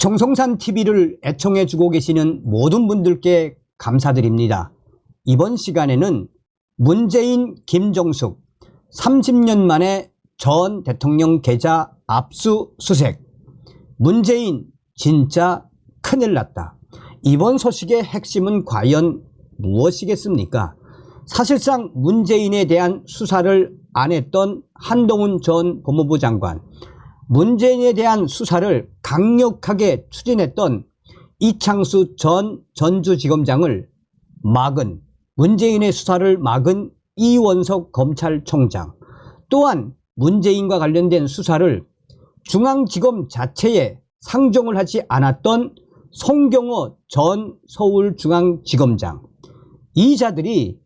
정성산 TV를 애청해주고 계시는 모든 분들께 감사드립니다. 이번 시간에는 문재인, 김정숙 30년 만에 전 대통령 계좌 압수수색. 문재인 진짜 큰일 났다. 이번 소식의 핵심은 과연 무엇이겠습니까? 사실상 문재인에 대한 수사를 안 했던 한동훈 전 법무부 장관, 문재인에 대한 수사를 강력하게 추진했던 이창수 전 전주지검장을 막은, 문재인의 수사를 막은 이원석 검찰총장, 또한 문재인과 관련된 수사를 중앙지검 자체에 상정을 하지 않았던 송경호 전 서울중앙지검장, 이 자들이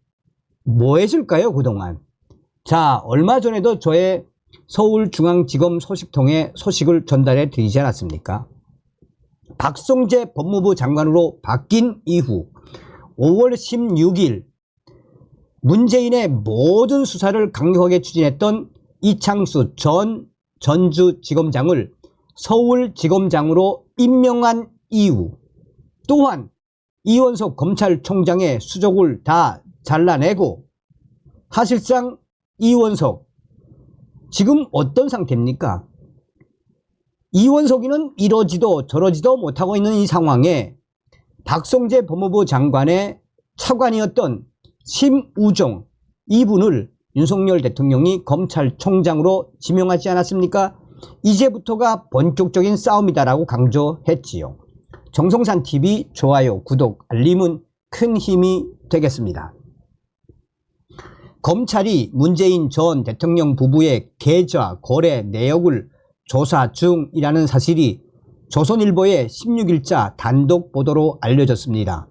뭐 했을까요 그동안? 자, 얼마 전에도 저의 서울중앙지검 소식통에 소식을 전달해 드리지 않았습니까? 박성재 법무부 장관으로 바뀐 이후 5월 16일 문재인의 모든 수사를 강력하게 추진했던 이창수 전 전주지검장을 서울지검장으로 임명한 이후, 또한 이원석 검찰총장의 수족을 다 잘라내고, 사실상 이원석 지금 어떤 상태입니까? 이원석이는 이러지도 저러지도 못하고 있는 이 상황에 박성재 법무부 장관의 차관이었던 심우종, 이분을 윤석열 대통령이 검찰총장으로 지명하지 않았습니까? 이제부터가 본격적인 싸움이다라고 강조했지요. 정성산TV 좋아요, 구독, 알림은 큰 힘이 되겠습니다. 검찰이 문재인 전 대통령 부부의 계좌 거래 내역을 조사 중이라는 사실이 조선일보의 16일자 단독 보도로 알려졌습니다.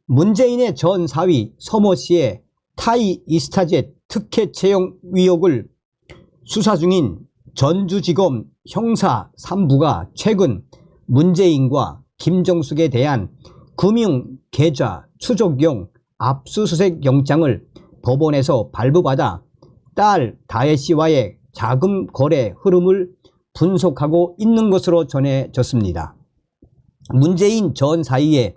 문재인의 전 사위 서모 씨의 타이 이스타젯 특혜 채용 의혹을 수사 중인 전주지검 형사 3부가 최근 문재인과 김정숙에 대한 금융계좌 추적용 압수수색 영장을 법원에서 발부받아 딸 다혜 씨와의 자금 거래 흐름을 분석하고 있는 것으로 전해졌습니다. 문재인 전 사위의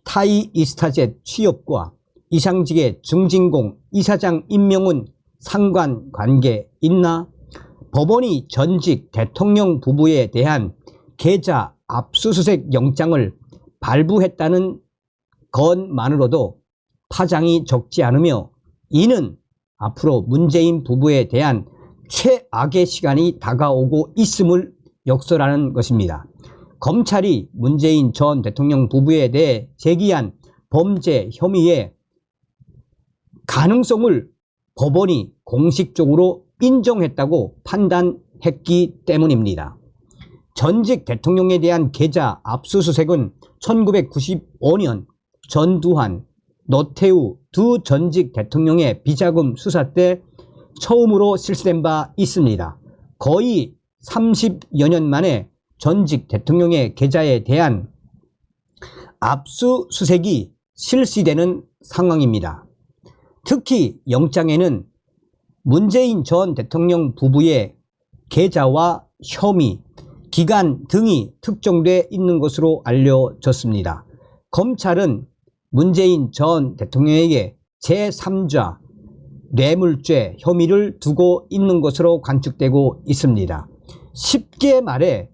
타이 이스타젯 취업과 이상직의 중진공 이사장 임명은 상관관계 있나? 법원이 전직 대통령 부부에 대한 계좌 압수수색 영장을 발부했다는 것만으로도 파장이 적지 않으며, 이는 앞으로 문재인 부부에 대한 최악의 시간이 다가오고 있음을 역설하는 것입니다. 검찰이 문재인 전 대통령 부부에 대해 제기한 범죄 혐의의 가능성을 법원이 공식적으로 인정했다고 판단했기 때문입니다. 전직 대통령에 대한 계좌 압수수색은 1995년 전두환, 노태우 두 전직 대통령의 비자금 수사 때 처음으로 실시된 바 있습니다. 거의 30여 년 만에 전직 대통령의 계좌에 대한 압수수색이 실시되는 상황입니다. 특히 영장에는 문재인 전 대통령 부부의 계좌와 혐의, 기간 등이 특정돼 있는 것으로 알려졌습니다. 검찰은 문재인 전 대통령에게 제3자 뇌물죄 혐의를 두고 있는 것으로 관측되고 있습니다. 쉽게 말해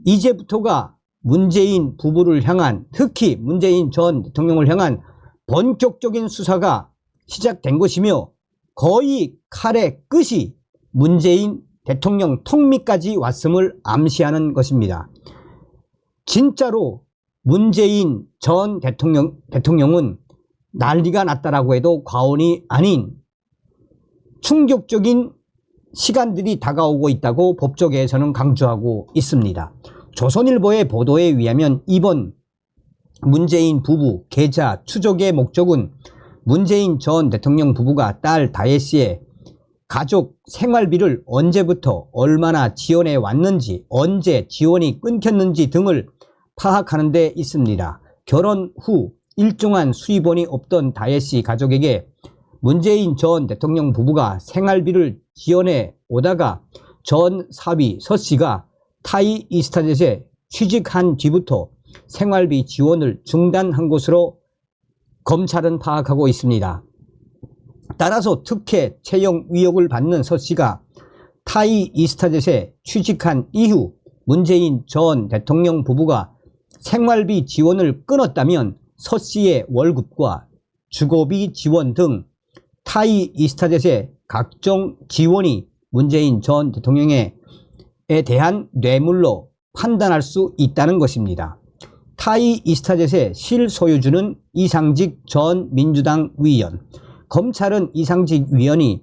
이제부터가 문재인 부부를 향한, 특히 문재인 전 대통령을 향한 본격적인 수사가 시작된 것이며, 거의 칼의 끝이 문재인 대통령 턱 밑까지 왔음을 암시하는 것입니다. 진짜로 문재인 전 대통령은 난리가 났다라고 해도 과언이 아닌 충격적인 시간들이 다가오고 있다고 법조계에서는 강조하고 있습니다. 조선일보의 보도에 의하면 이번 문재인 부부 계좌 추적의 목적은 문재인 전 대통령 부부가 딸 다혜 씨의 가족 생활비를 언제부터 얼마나 지원해 왔는지, 언제 지원이 끊겼는지 등을 파악하는 데 있습니다. 결혼 후 일정한 수입원이 없던 다혜 씨 가족에게 문재인 전 대통령 부부가 생활비를 지원해 오다가 전 사위 서 씨가 타이 이스타젯에 취직한 뒤부터 생활비 지원을 중단한 것으로 검찰은 파악하고 있습니다. 따라서 특혜 채용 의혹을 받는 서 씨가 타이 이스타젯에 취직한 이후 문재인 전 대통령 부부가 생활비 지원을 끊었다면 서 씨의 월급과 주거비 지원 등 타이 이스타젯의 각종 지원이 문재인 전 대통령에 대한 뇌물로 판단할 수 있다는 것입니다. 타이 이스타젯의 실소유주는 이상직 전 민주당 위원. 검찰은 이상직 위원이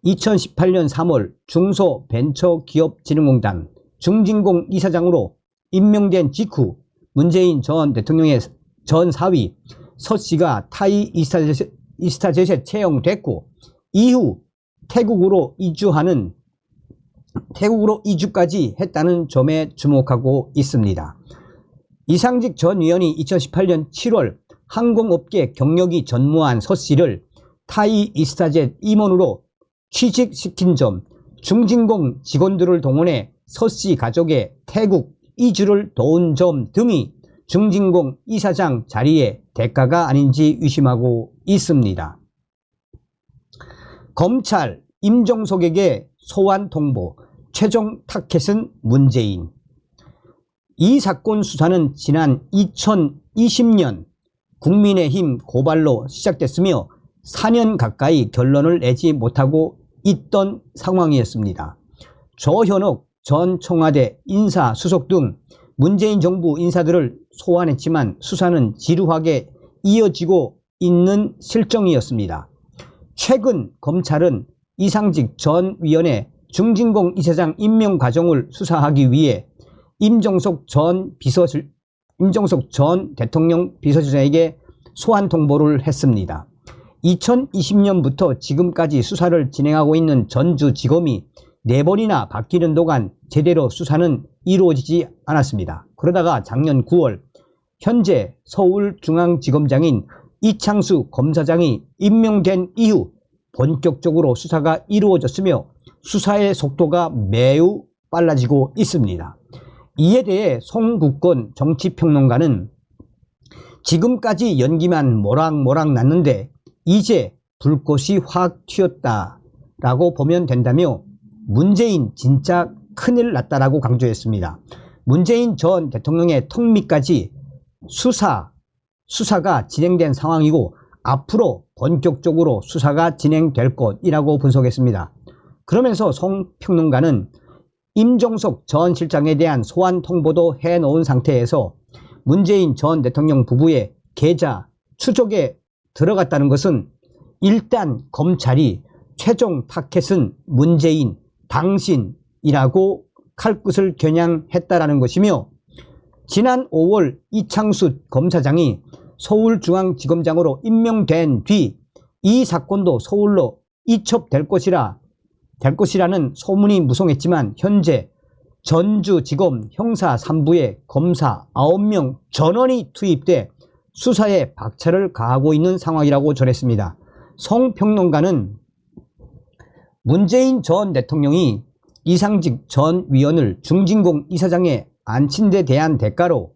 2018년 3월 중소벤처기업진흥공단 중진공 이사장으로 임명된 직후 문재인 전 대통령의 전 사위 서 씨가 타이 이스타젯에 채용됐고 이후 태국으로 이주까지 했다는 점에 주목하고 있습니다. 이상직 전 위원이 2018년 7월 항공업계 경력이 전무한 서 씨를 타이 이스타젯 임원으로 취직시킨 점, 중진공 직원들을 동원해 서 씨 가족의 태국 이주를 도운 점 등이 중진공 이사장 자리의 대가가 아닌지 의심하고 있습니다. 검찰 임종석에게 소환 통보, 최종 타켓은 문재인. 이 사건 수사는 지난 2020년 국민의힘 고발로 시작됐으며 4년 가까이 결론을 내지 못하고 있던 상황이었습니다. 조현옥 전 청와대 인사수석 등 문재인 정부 인사들을 소환했지만 수사는 지루하게 이어지고 있는 실정이었습니다. 최근 검찰은 이상직 전 위원의 중진공 이사장 임명 과정을 수사하기 위해 임종석 전 대통령 비서실장에게 소환 통보를 했습니다. 2020년부터 지금까지 수사를 진행하고 있는 전주지검이 4번이나 바뀌는 동안 제대로 수사는 이루어지지 않았습니다. 그러다가 작년 9월 현재 서울중앙지검장인 이창수 검사장이 임명된 이후 본격적으로 수사가 이루어졌으며 수사의 속도가 매우 빨라지고 있습니다. 이에 대해 송국권 정치평론가는 지금까지 연기만 모락모락 났는데 이제 불꽃이 확 튀었다라고 보면 된다며 문재인 진짜 큰일 났다라고 강조했습니다. 문재인 전 대통령의 턱밑까지 수사가 진행된 상황이고 앞으로 본격적으로 수사가 진행될 것이라고 분석했습니다. 그러면서 송 평론가는 임종석 전 실장에 대한 소환 통보도 해놓은 상태에서 문재인 전 대통령 부부의 계좌 추적에 들어갔다는 것은 일단 검찰이 최종 타켓은 문재인 당신이라고 칼끝을 겨냥했다라는 것이며 지난 5월 이창수 검사장이 서울중앙지검장으로 임명된 뒤 이 사건도 서울로 이첩될 것이라는 소문이 무성했지만 현재 전주지검 형사 3부에 검사 9명 전원이 투입돼 수사에 박차를 가하고 있는 상황이라고 전했습니다. 송 평론가는 문재인 전 대통령이 이상직 전 위원을 중진공 이사장에 앉힌 데 대한 대가로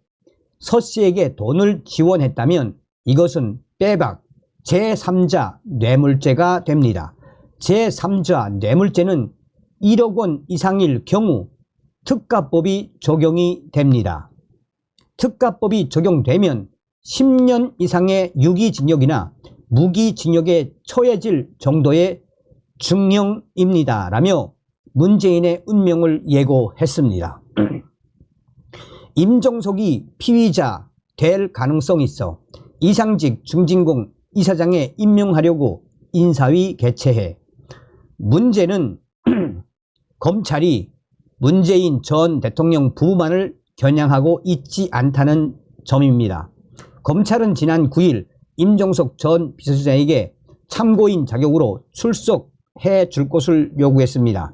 서 씨에게 돈을 지원했다면 이것은 빼박 제3자 뇌물죄가 됩니다. 제3자 뇌물죄는 1억 원 이상일 경우 특가법이 적용이 됩니다. 특가법이 적용되면 10년 이상의 유기징역이나 무기징역에 처해질 정도의 중형입니다. 라며 문재인의 운명을 예고했습니다. 임종석이 피의자 될 가능성이 있어 이상직 중진공 이사장에 임명하려고 인사위 개최해 문제는 검찰이 문재인 전 대통령 부부만을 겨냥하고 있지 않다는 점입니다. 검찰은 지난 9일 임종석 전 비서실장에게 참고인 자격으로 출석해 줄 것을 요구했습니다.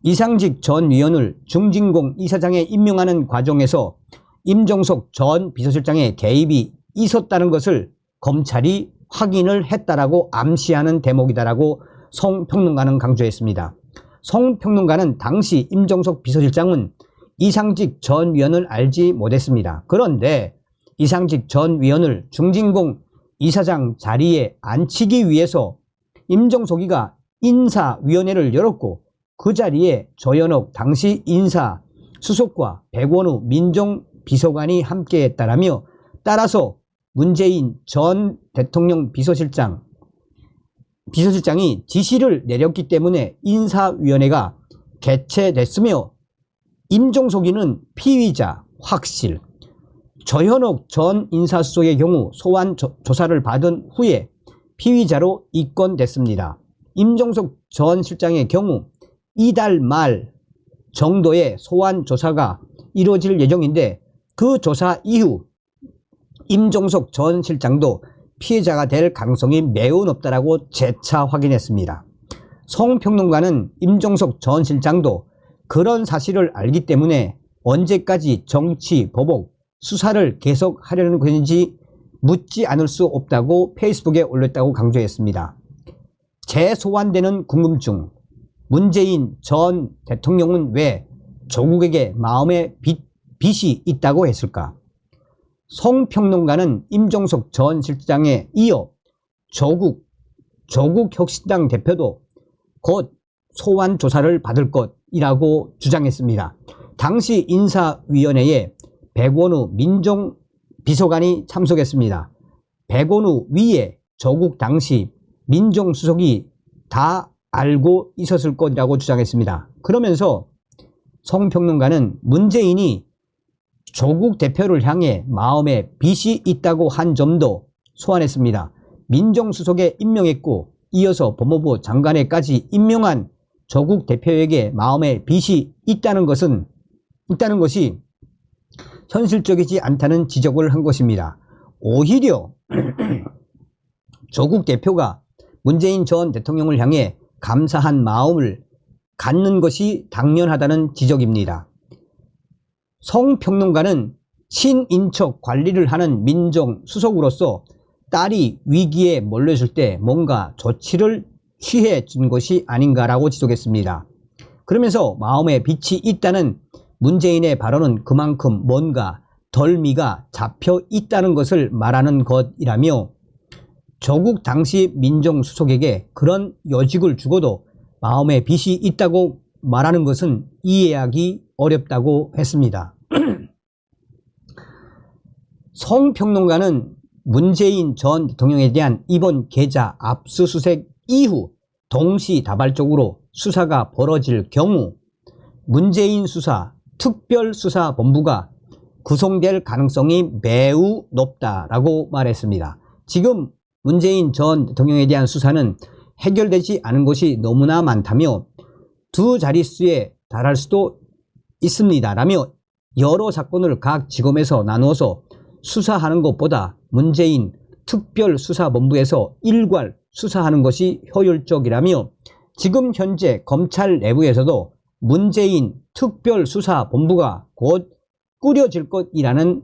이상직 전 위원을 중진공 이사장에 임명하는 과정에서 임종석 전 비서실장의 개입이 있었다는 것을 검찰이 확인을 했다라고 암시하는 대목이다라고 송 평론가는 강조했습니다. 송 평론가는 당시 임종석 비서실장은 이상직 전 위원을 알지 못했습니다. 그런데 이상직 전 위원을 중진공 이사장 자리에 앉히기 위해서 임종석이가 인사위원회를 열었고 그 자리에 조현옥 당시 인사수석과 백원우 민정비서관이 함께했다라며 따라서 문재인 전 대통령 비서실장이 지시를 내렸기 때문에 인사위원회가 개최됐으며 임종석이는 피의자 확실, 조현옥 전 인사수석의 경우 소환 조사를 받은 후에 피의자로 입건됐습니다. 임종석 전 실장의 경우 이달 말 정도의 소환 조사가 이루어질 예정인데 그 조사 이후 임종석 전 실장도 피해자가 될 가능성이 매우 높다라고 재차 확인했습니다. 성평론가는 임종석 전 실장도 그런 사실을 알기 때문에 언제까지 정치 보복 수사를 계속하려는 것인지 묻지 않을 수 없다고 페이스북에 올렸다고 강조했습니다. 재소환되는 궁금증, 문재인 전 대통령은 왜 조국에게 마음의 빚이 있다고 했을까? 성평론가는 임종석 전 실장에 이어 조국 혁신당 대표도 곧 소환 조사를 받을 것이라고 주장했습니다. 당시 인사위원회에 백원우 민정비서관이 참석했습니다. 백원우 위에 조국 당시 민정수석이 다 알고 있었을 것이라고 주장했습니다. 그러면서 성평론가는 문재인이 조국 대표를 향해 마음에 빚이 있다고 한 점도 소환했습니다. 민정수석에 임명했고 이어서 법무부 장관에까지 임명한 조국 대표에게 마음에 빚이 있다는 것이 현실적이지 않다는 지적을 한 것입니다. 오히려 조국 대표가 문재인 전 대통령을 향해 감사한 마음을 갖는 것이 당연하다는 지적입니다. 성평론가는 친인척 관리를 하는 민정수석으로서 딸이 위기에 몰렸을 때 뭔가 조치를 취해 준 것이 아닌가라고 지적했습니다. 그러면서 마음에 빚이 있다는 문재인의 발언은 그만큼 뭔가 덜미가 잡혀 있다는 것을 말하는 것이라며 조국 당시 민정수석에게 그런 여직을 주고도 마음에 빚이 있다고 말하는 것은 이해하기 어렵다고 했습니다. 성평론가는 문재인 전 대통령에 대한 이번 계좌 압수수색 이후 동시다발적으로 수사가 벌어질 경우 문재인 수사 특별수사본부가 구성될 가능성이 매우 높다라고 말했습니다. 지금 문재인 전 대통령에 대한 수사는 해결되지 않은 것이 너무나 많다며 두 자릿수에 달할 수도 있습니다라며 여러 사건을 각 지검에서 나누어서 수사하는 것보다 문재인 특별수사본부에서 일괄 수사하는 것이 효율적이라며 지금 현재 검찰 내부에서도 문재인 특별수사본부가 곧 꾸려질 것이라는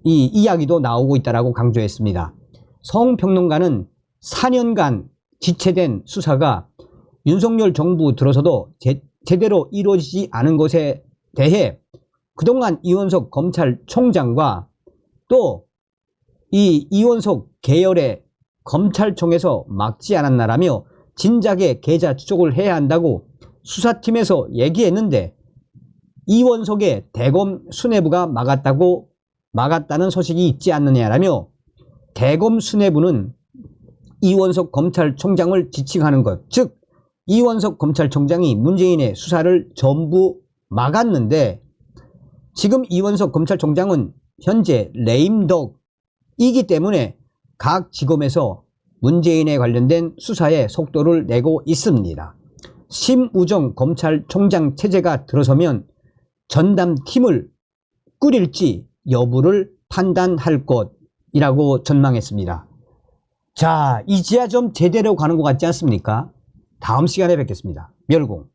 이야기도 나오고 있다고 강조했습니다. 성평론가는 4년간 지체된 수사가 윤석열 정부 들어서도 제대로 이루어지지 않은 것에 대해 그동안 이원석 검찰총장과 또 이 이원석 계열의 검찰청에서 막지 않았나라며 진작에 계좌 추적을 해야 한다고 수사팀에서 얘기했는데 이원석의 대검 수뇌부가 막았다는 소식이 있지 않느냐라며 대검 수뇌부는 이원석 검찰총장을 지칭하는 것, 즉 이원석 검찰총장이 문재인의 수사를 전부 막았는데 지금 이원석 검찰총장은 현재 레임덕이기 때문에 각 지검에서 문재인에 관련된 수사에 속도를 내고 있습니다. 심우정 검찰총장 체제가 들어서면 전담팀을 꾸릴지 여부를 판단할 것이라고 전망했습니다. 자, 이제야 좀 제대로 가는 것 같지 않습니까? 다음 시간에 뵙겠습니다. 멸공.